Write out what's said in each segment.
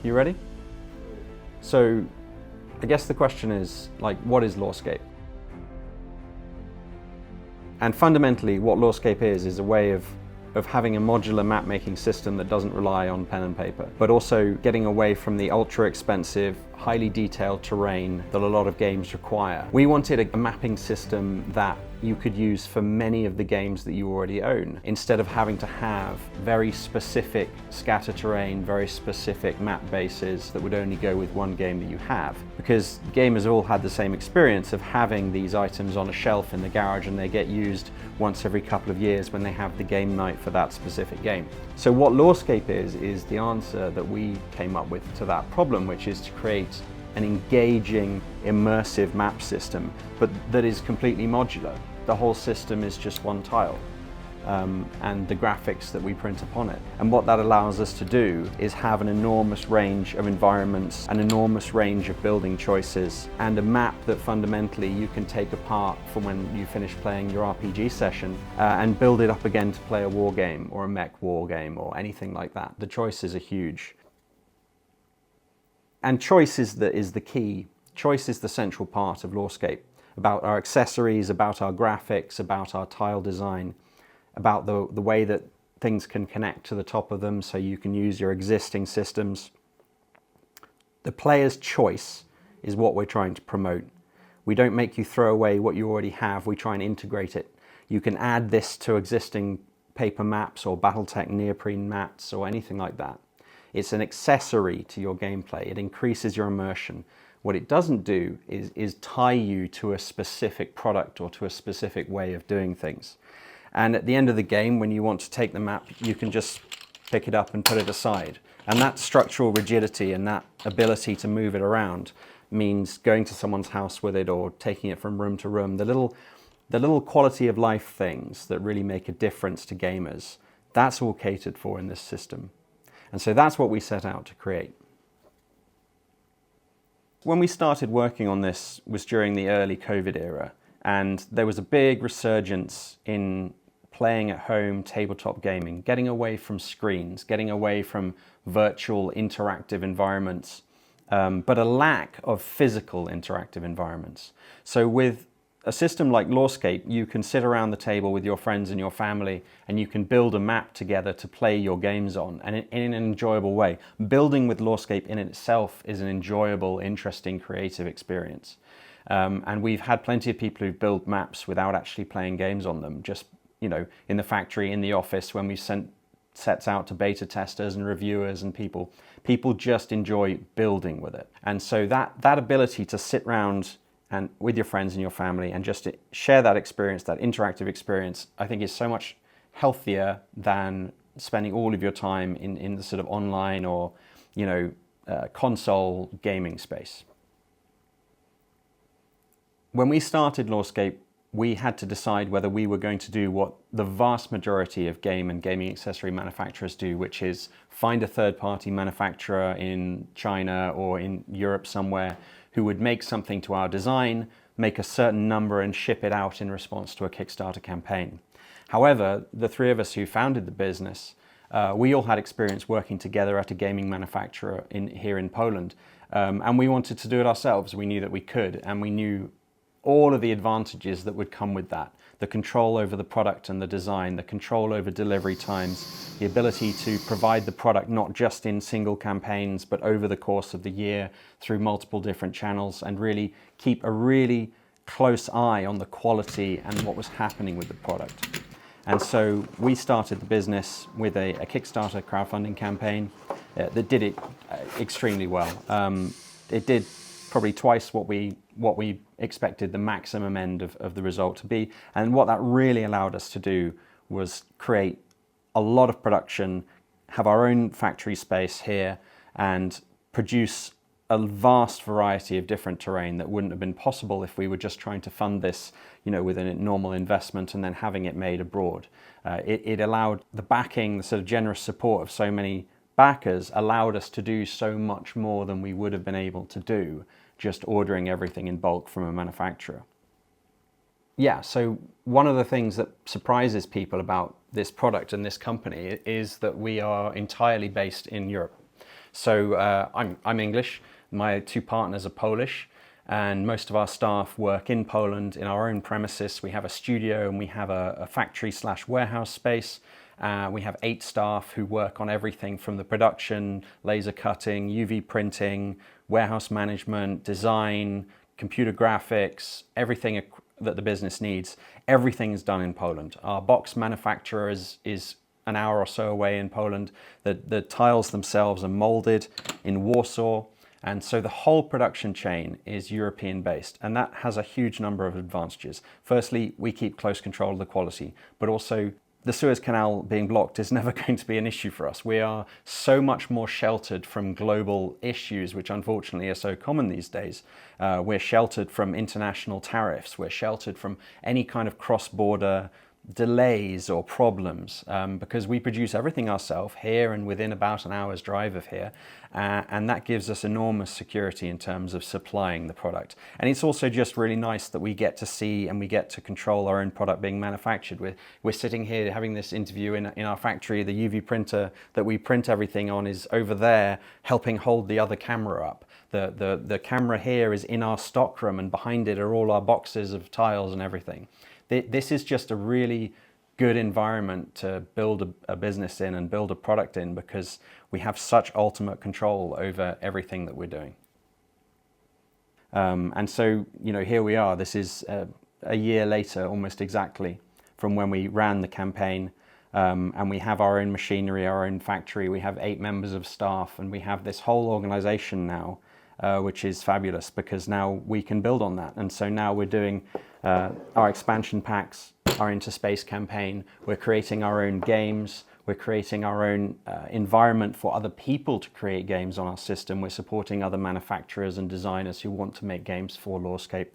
You ready? So I guess the question is, like, what is Lorescape? And fundamentally, what Lorescape is a way of having a modular map-making system that doesn't rely on pen and paper, but also getting away from the ultra-expensive, highly detailed terrain that a lot of games require. We wanted a mapping system that you could use for many of the games that you already own, instead of having to have very specific scatter terrain, very specific map bases that would only go with one game that you have. Because gamers have all had the same experience of having these items on a shelf in the garage and they get used once every couple of years when they have the game night for that specific game. So what Lorescape is the answer that we came up with to that problem, which is to create an engaging, immersive map system, but that is completely modular. The whole system is just one tile, and the graphics that we print upon it. And what that allows us to do is have an enormous range of environments, an enormous range of building choices, and a map that fundamentally you can take apart for when you finish playing your RPG session and build it up again to play a war game or a mech war game or anything like that. The choices are huge. And choice is the key. Choice is the central part of Lorescape, about our accessories, about our graphics, about our tile design, about the way that things can connect to the top of them so you can use your existing systems. The player's choice is what we're trying to promote. We don't make you throw away what you already have, we try and integrate it. You can add this to existing paper maps or Battletech neoprene mats or anything like that. It's an accessory to your gameplay. It increases your immersion. What it doesn't do is tie you to a specific product or to a specific way of doing things. And at the end of the game, when you want to take the map, you can just pick it up and put it aside. And that structural rigidity and that ability to move it around means going to someone's house with it or taking it from room to room. The little quality of life things that really make a difference to gamers, that's all catered for in this system. And so that's what we set out to create. When we started working on this was during the early COVID era, and there was a big resurgence in playing at home tabletop gaming, getting away from screens, getting away from virtual interactive environments, but a lack of physical interactive environments. So with a system like Lorescape, you can sit around the table with your friends and your family and you can build a map together to play your games on, and in an enjoyable way. Building with Lorescape in itself is an enjoyable, interesting, creative experience. And we've had plenty of people who build maps without actually playing games on them, just, you know, in the factory, in the office, when we sent sets out to beta testers and reviewers and people just enjoy building with it. And so that ability to sit around and with your friends and your family and just to share that experience, that interactive experience, I think is so much healthier than spending all of your time in the sort of online or, you know, console gaming space. When we started Lorescape, we had to decide whether we were going to do what the vast majority of game and gaming accessory manufacturers do, which is find a third-party manufacturer in China or in Europe somewhere who would make something to our design, make a certain number and ship it out in response to a Kickstarter campaign. However, the three of us who founded the business, we all had experience working together at a gaming manufacturer here in Poland, and we wanted to do it ourselves. We knew that we could, and we knew all of the advantages that would come with that. The control over the product and the design, the control over delivery times, the ability to provide the product not just in single campaigns, but over the course of the year through multiple different channels, and really keep a really close eye on the quality and what was happening with the product. And so we started the business with a Kickstarter crowdfunding campaign that did it extremely well. It did probably twice what we expected the maximum end of the result to be. And what that really allowed us to do was create a lot of production, have our own factory space here, and produce a vast variety of different terrain that wouldn't have been possible if we were just trying to fund this, you know, with a normal investment and then having it made abroad. It allowed the backing, the sort of generous support of so many backers allowed us to do so much more than we would have been able to do just ordering everything in bulk from a manufacturer. Yeah, so one of the things that surprises people about this product and this company is that we are entirely based in Europe. So I'm English, my two partners are Polish, and most of our staff work in Poland in our own premises. We have a studio and we have a factory/warehouse space. We have 8 staff who work on everything from the production, laser cutting, UV printing, warehouse management, design, computer graphics, everything that the business needs. Everything is done in Poland. Our box manufacturer is an hour or so away in Poland. The tiles themselves are molded in Warsaw. And so the whole production chain is European based, and that has a huge number of advantages. Firstly, we keep close control of the quality, but also the Suez Canal being blocked is never going to be an issue for us. We are so much more sheltered from global issues, which unfortunately are so common these days. We're sheltered from international tariffs. We're sheltered from any kind of cross-border delays or problems because we produce everything ourselves here and within about an hour's drive of here, and that gives us enormous security in terms of supplying the product. And it's also just really nice that we get to see and we get to control our own product being manufactured. We're sitting here having this interview in our factory. The UV printer that we print everything on is over there helping hold the other camera up. The camera here is in our stockroom, and behind it are all our boxes of tiles and everything. This is just a really good environment to build a business in and build a product in, because we have such ultimate control over everything that we're doing. And so, here we are. This is a year later, almost exactly, from when we ran the campaign. And we have our own machinery, our own factory. We have 8 members of staff, and we have this whole organization now, which is fabulous because now we can build on that. And so now we're doing our expansion packs, our Into Space campaign. We're creating our own games. We're creating our own environment for other people to create games on our system. We're supporting other manufacturers and designers who want to make games for Lorescape.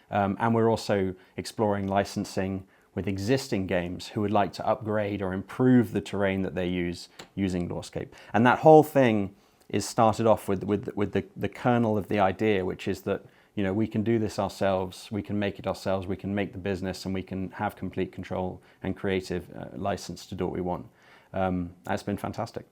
And we're also exploring licensing with existing games who would like to upgrade or improve the terrain that they use using Lorescape. And that whole thing is started off with the kernel of the idea, which is that we can do this ourselves, we can make it ourselves, we can make the business, and we can have complete control and creative license to do what we want. That's been fantastic.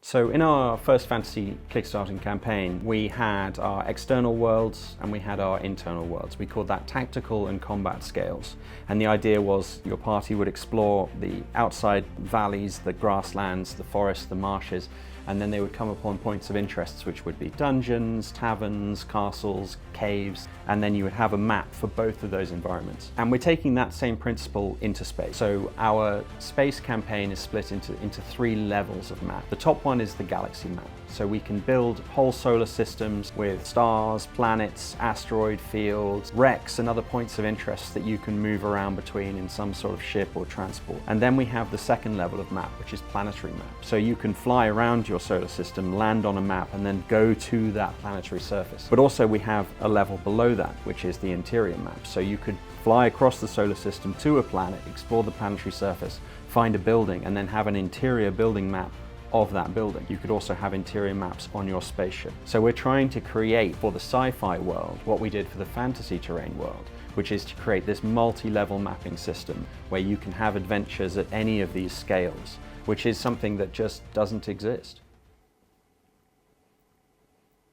So in our first fantasy kickstarting campaign, we had our external worlds and we had our internal worlds. We called that tactical and combat scales. And the idea was your party would explore the outside valleys, the grasslands, the forests, the marshes, and then they would come upon points of interest, which would be dungeons, taverns, castles, caves, and then you would have a map for both of those environments. And we're taking that same principle into space. So our space campaign is split into 3 levels of map. The top one is the galaxy map. So we can build whole solar systems with stars, planets, asteroid fields, wrecks, and other points of interest that you can move around between in some sort of ship or transport. And then we have the second level of map, which is planetary map. So you can fly around your solar system, land on a map, and then go to that planetary surface. But also we have a level below that, which is the interior map. So you could fly across the solar system to a planet, explore the planetary surface, find a building, and then have an interior building map of that building. You could also have interior maps on your spaceship. So we're trying to create for the sci-fi world what we did for the fantasy terrain world, which is to create this multi-level mapping system where you can have adventures at any of these scales, which is something that just doesn't exist.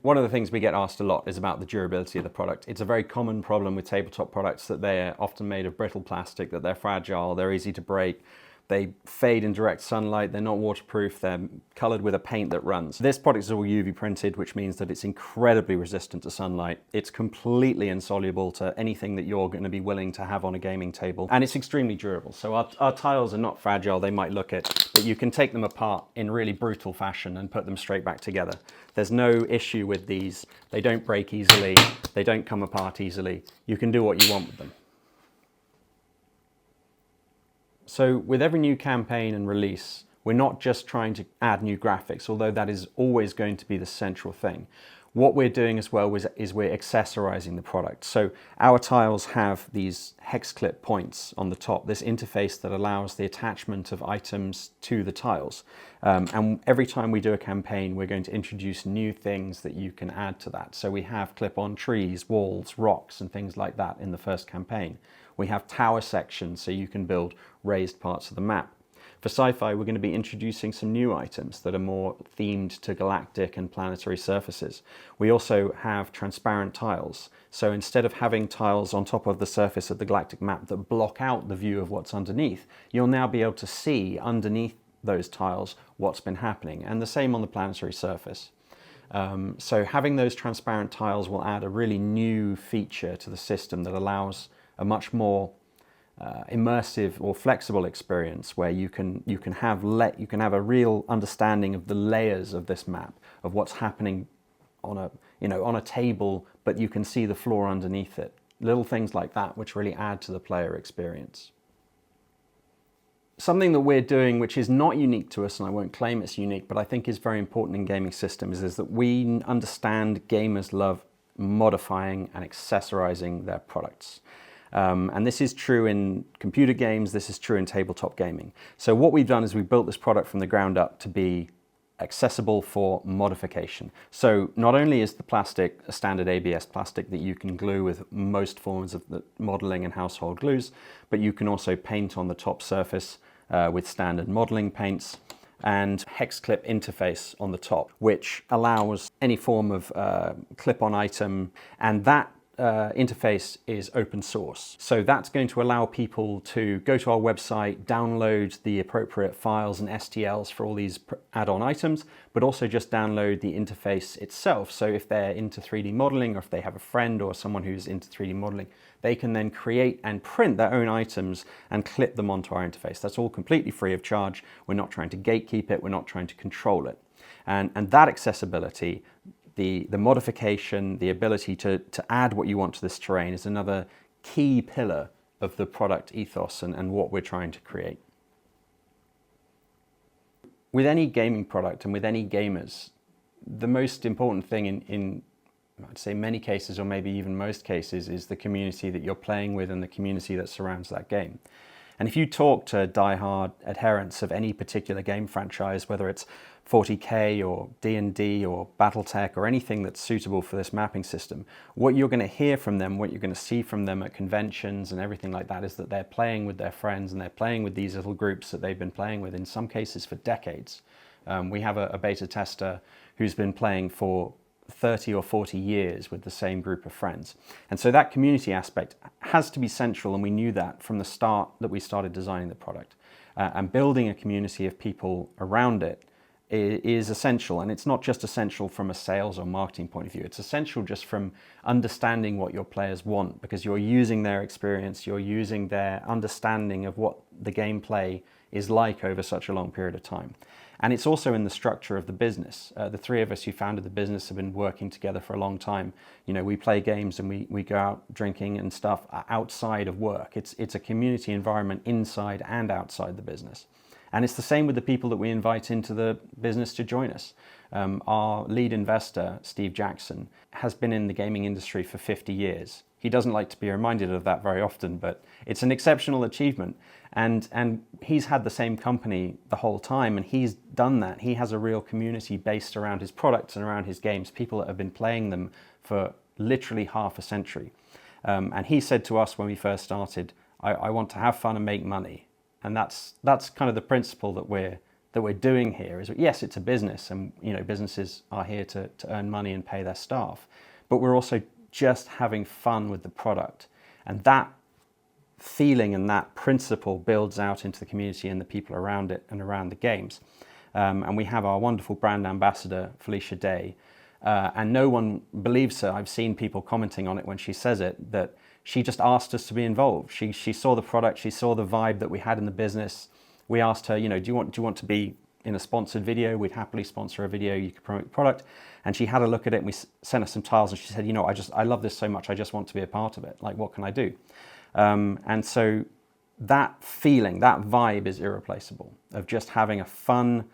One of the things we get asked a lot is about the durability of the product. It's a very common problem with tabletop products that they're often made of brittle plastic, that they're fragile, they're easy to break. They fade in direct sunlight, they're not waterproof, they're colored with a paint that runs. This product is all UV printed, which means that it's incredibly resistant to sunlight. It's completely insoluble to anything that you're going to be willing to have on a gaming table. And it's extremely durable. So our tiles are not fragile, they might look it, but you can take them apart in really brutal fashion and put them straight back together. There's no issue with these. They don't break easily, they don't come apart easily. You can do what you want with them. So with every new campaign and release, we're not just trying to add new graphics, although that is always going to be the central thing. What we're doing as well is we're accessorizing the product. So our tiles have these hex clip points on the top, this interface that allows the attachment of items to the tiles. And every time we do a campaign, we're going to introduce new things that you can add to that. So we have clip-on trees, walls, rocks, and things like that in the first campaign. We have tower sections, so you can build raised parts of the map. For sci-fi, we're going to be introducing some new items that are more themed to galactic and planetary surfaces. We also have transparent tiles. So instead of having tiles on top of the surface of the galactic map that block out the view of what's underneath, you'll now be able to see underneath those tiles what's been happening, and the same on the planetary surface. So having those transparent tiles will add a really new feature to the system that allows a much more immersive or flexible experience where you can have a real understanding of the layers of this map, of what's happening on a table, but you can see the floor underneath it. Little things like that which really add to the player experience. Something that we're doing which is not unique to us, and I won't claim it's unique, but I think is very important in gaming systems, is that we understand gamers love modifying and accessorizing their products. And this is true in computer games, this is true in tabletop gaming. So what we've done is we've built this product from the ground up to be accessible for modification. So not only is the plastic a standard ABS plastic that you can glue with most forms of the modeling and household glues, but you can also paint on the top surface with standard modeling paints, and hex clip interface on the top, which allows any form of clip-on item, and that interface is open source. So that's going to allow people to go to our website, download the appropriate files and STLs for all these add-on items, but also just download the interface itself. So if they're into 3D modeling, or if they have a friend or someone who's into 3D modeling, they can then create and print their own items and clip them onto our interface. That's all completely free of charge. We're not trying to gatekeep it, we're not trying to control it. And that accessibility, the modification, the ability to add what you want to this terrain, is another key pillar of the product ethos and what we're trying to create. With any gaming product and with any gamers, the most important thing in I'd say many cases, or maybe even most cases, is the community that you're playing with and the community that surrounds that game. And if you talk to die-hard adherents of any particular game franchise, whether it's 40K or D&D or Battletech or anything that's suitable for this mapping system, what you're going to hear from them, what you're going to see from them at conventions and everything like that, is that they're playing with their friends and they're playing with these little groups that they've been playing with, in some cases for decades. We have a beta tester who's been playing for 30 or 40 years with the same group of friends. And so that community aspect has to be central, and we knew that from the start that we started designing the product. And building a community of people around it is essential, and it's not just essential from a sales or marketing point of view, it's essential just from understanding what your players want, because you're using their experience, you're using their understanding of what the gameplay is like over such a long period of time. And it's also in the structure of the business. The three of us who founded the business have been working together for a long time. You know, we play games and we go out drinking and stuff outside of work. It's a community environment inside and outside the business. And it's the same with the people that we invite into the business to join us. Our lead investor, Steve Jackson, has been in the gaming industry for 50 years. He doesn't like to be reminded of that very often, but it's an exceptional achievement. And he's had the same company the whole time, and he's done that. He has a real community based around his products and around his games, people that have been playing them for literally half a century. And he said to us when we first started, I want to have fun and make money. And that's kind of the principle that we're doing here. Is yes, it's a business, and you know, businesses are here to earn money and pay their staff, but we're also just having fun with the product. And that feeling and that principle builds out into the community and the people around it and around the games. And we have our wonderful brand ambassador, Felicia Day, and no one believes her. I've seen people commenting on it when she says it, that she just asked us to be involved. She saw the product, she saw the vibe that we had in the business. We asked her, you know, do you want to be in a sponsored video? We'd happily sponsor a video, you could promote the product. And she had a look at it, and we sent her some tiles, and she said, you know, I love this so much, I just want to be a part of it. Like, what can I do? And so that feeling, that vibe is irreplaceable, of just having a fun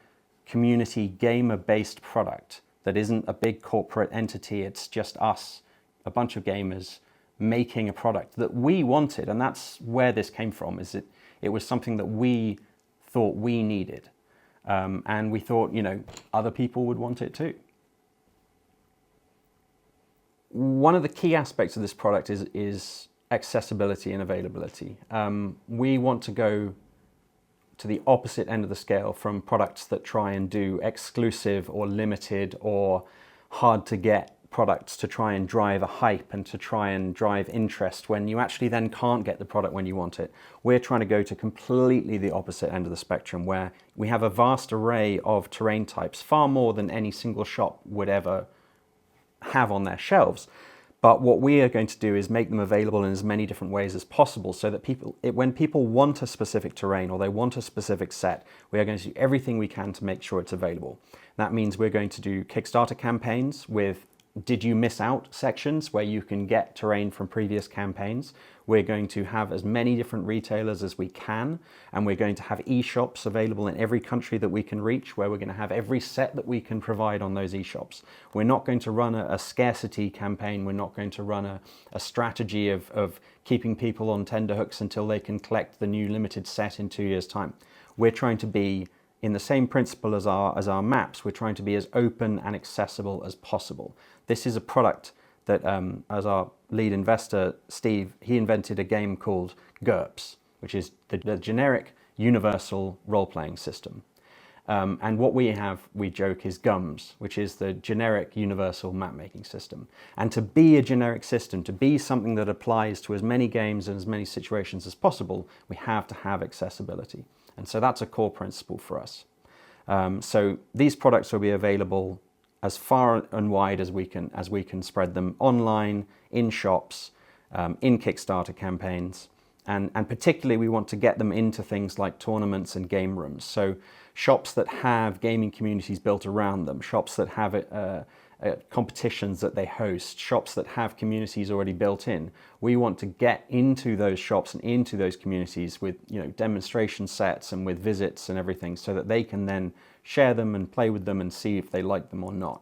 community gamer-based product that isn't a big corporate entity. It's just us, a bunch of gamers, making a product that we wanted. And that's where this came from, is it was something that we thought we needed. And we thought, you know, other people would want it too. One of the key aspects of this product is accessibility and availability. We want to go to the opposite end of the scale from products that try and do exclusive or limited or hard to get products to try and drive a hype and to try and drive interest when you actually then can't get the product when you want it. We're trying to go to completely the opposite end of the spectrum, where we have a vast array of terrain types, far more than any single shop would ever have on their shelves. But what we are going to do is make them available in as many different ways as possible, so that when people want a specific terrain or they want a specific set, we are going to do everything we can to make sure it's available. That means we're going to do Kickstarter campaigns with "Did you miss out" sections where you can get terrain from previous campaigns. We're going to have as many different retailers as we can, and we're going to have e-shops available in every country that we can reach, where we're going to have every set that we can provide on those e-shops. We're not going to run a scarcity campaign. We're not going to run a strategy of keeping people on tenterhooks until they can collect the new limited set in 2 years' time. We're trying to be, in the same principle as our maps, we're trying to be as open and accessible as possible. This is a product that, as our lead investor, Steve, he invented a game called GURPS, which is the generic universal role-playing system. And what we have, we joke, is GUMS, which is the generic universal map-making system. And to be a generic system, to be something that applies to as many games and as many situations as possible, we have to have accessibility. And so that's a core principle for us. So these products will be available as far and wide as we can spread them online, in shops, in Kickstarter campaigns, and particularly we want to get them into things like tournaments and game rooms. So shops that have gaming communities built around them, shops that have competitions that they host, shops that have communities already built in. We want to get into those shops and into those communities with, demonstration sets and with visits and everything, so that they can then share them and play with them and see if they like them or not.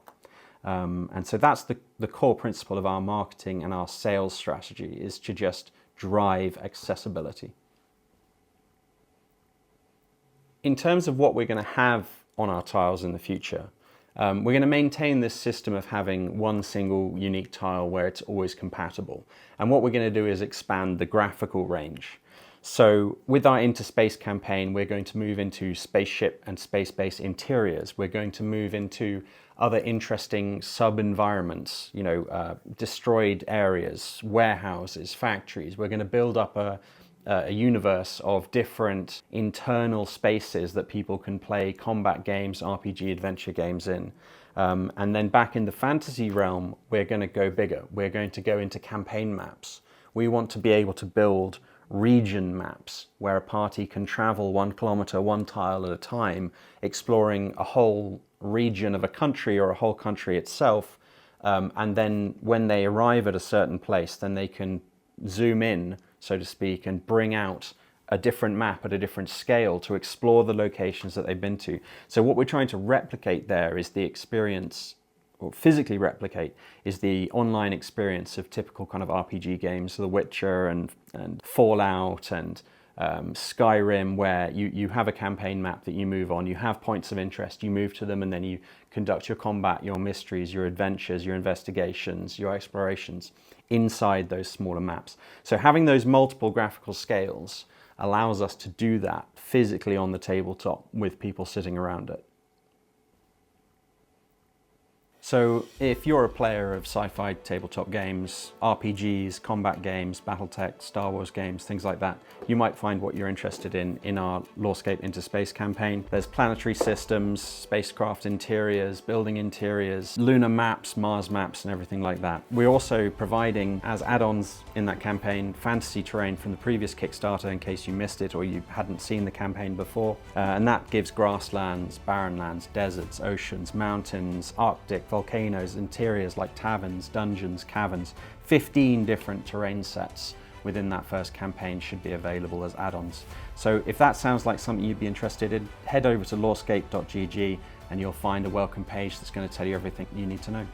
And so that's the core principle of our marketing and our sales strategy, is to just drive accessibility. In terms of what we're going to have on our tiles in the future, we're going to maintain this system of having one single unique tile where it's always compatible. And what we're going to do is expand the graphical range. So with our Interspace campaign, we're going to move into spaceship and space-based interiors. We're going to move into other interesting sub-environments, destroyed areas, warehouses, factories. We're going to build up a universe of different internal spaces that people can play combat games, RPG adventure games in. And then back in the fantasy realm, we're going to go bigger. We're going to go into campaign maps. We want to be able to build region maps where a party can travel 1 kilometer, 1 tile at a time, exploring a whole region of a country or a whole country itself. And then when they arrive at a certain place, then they can zoom in, so to speak, and bring out a different map at a different scale to explore the locations that they've been to. So what we're trying to replicate there is the experience, or physically replicate, is the online experience of typical kind of RPG games, The Witcher and Fallout and Skyrim, where you have a campaign map that you move on, you have points of interest, you move to them, and then you conduct your combat, your mysteries, your adventures, your investigations, your explorations inside those smaller maps. So having those multiple graphical scales allows us to do that physically on the tabletop with people sitting around it. So if you're a player of sci-fi tabletop games, RPGs, combat games, Battletech, Star Wars games, things like that, you might find what you're interested in our Lorescape Interspace campaign. There's planetary systems, spacecraft interiors, building interiors, lunar maps, Mars maps, and everything like that. We're also providing, as add-ons in that campaign, fantasy terrain from the previous Kickstarter in case you missed it or you hadn't seen the campaign before. And that gives grasslands, barren lands, deserts, oceans, mountains, Arctic, volcanoes, interiors like taverns, dungeons, caverns. 15 different terrain sets within that first campaign should be available as add-ons. So if that sounds like something you'd be interested in, head over to lorescape.gg and you'll find a welcome page that's going to tell you everything you need to know.